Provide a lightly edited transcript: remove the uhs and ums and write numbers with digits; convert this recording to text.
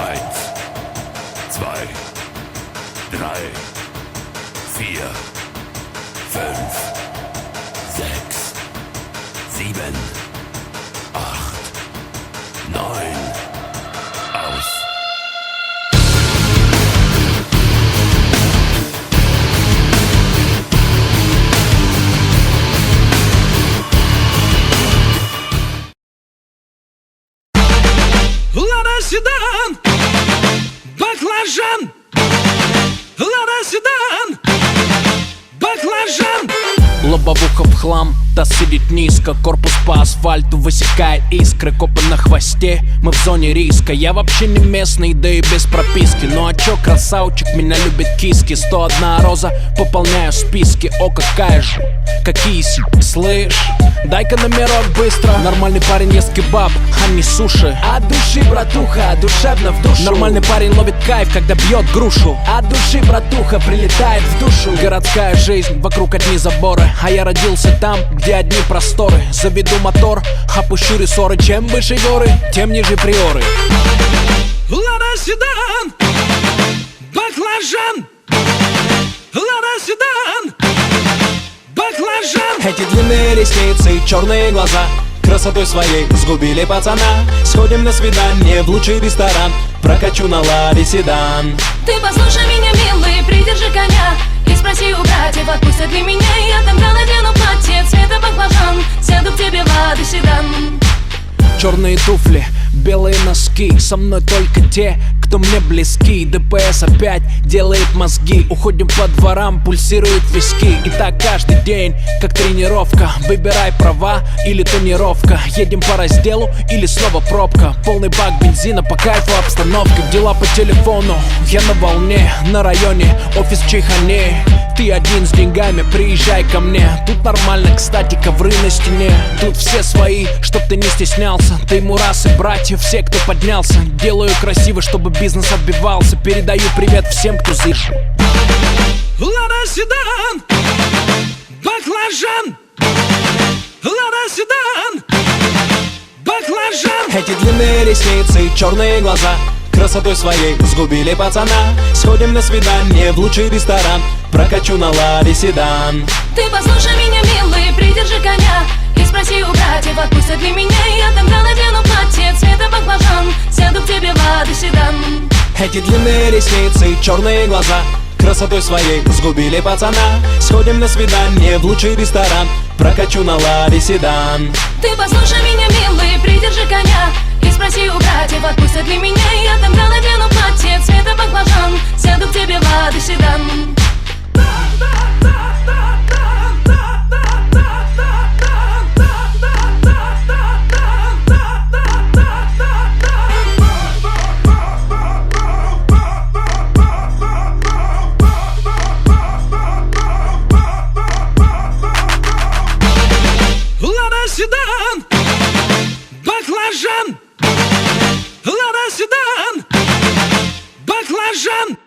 Eins, zwei, drei, vier, fünf, sechs, sieben, acht, neun. Aus. Лада седан, баклажан. Лада седан, баклажан. Лобовуха в хлам, таз сидит низко. Корпус по асфальту высекает искры. Копы на хвосте, мы в зоне риска. Я вообще не местный, да и без прописки. Ну а чё, красавчик, меня любит киски. 101 роза, пополняю списки. О, какая же, какие слышь. Дай-ка номерок быстро. Нормальный парень ест кебаб, а не суши. От души, братуха, душевно в душу. Нормальный парень ловит кайф, когда бьет грушу. От души, братуха, прилетает в душу. Городская жизнь, вокруг одни заборы. А я родился там, где одни просторы. Заведу мотор, опущу рессоры. Чем выше горы, тем ниже приоры. Лада седан, баклажан. Лада седан, баклажан. Эти длинные ресницы и черные глаза красотой своей сгубили пацана. Сходим на свидание в лучший ресторан. Прокачу на ладе седан. Ты послушай меня, милый, придержи коня. И спроси у братьев, отпустят ли меня. Я тогда надену платье цвета баклажан. Сяду к тебе в Лада седан. Черные туфли, белые носки. Со мной только те, кто мне близки. ДПС опять делает мозги. Уходим по дворам, пульсируют виски. И так каждый день, как тренировка. Выбирай права или тонировка. Едем по разделу или снова пробка. Полный бак бензина, по кайфу обстановка. Дела по телефону, я на волне. На районе, офис в Чайхане. Ты один с деньгами, приезжай ко мне. Тут нормально, кстати, ковры на стене. Тут все свои, чтоб ты не стеснялся. Ты мурасы, братья, все, кто поднялся. Делаю красиво, чтобы бизнес отбивался. Передаю привет всем, кто зыш. Лада седан, баклажан. Лада седан, баклажан. Эти длинные ресницы и черные глаза красотой своей сгубили пацана. Сходим на свидание в лучший ресторан. Прокачу на ладе седан. Ты послушай меня, милый, придержи коня. И спроси у братьев, отпустят ли меня. Я тогда надену платье цвета баклажан. Сяду к тебе в Лада седан. Эти длинные ресницы и черные глаза красотой своей сгубили пацана. Сходим на свидание в лучший ресторан. Прокачу на ладе седан. Ты послушай меня, милый, придержи коня. И спроси у братьев, отпустят ли меня. Я тогда надену платье цвета баклажан. Сяду к тебе в Лада седан. Лада седан, баклажан. Лада седан, баклажан.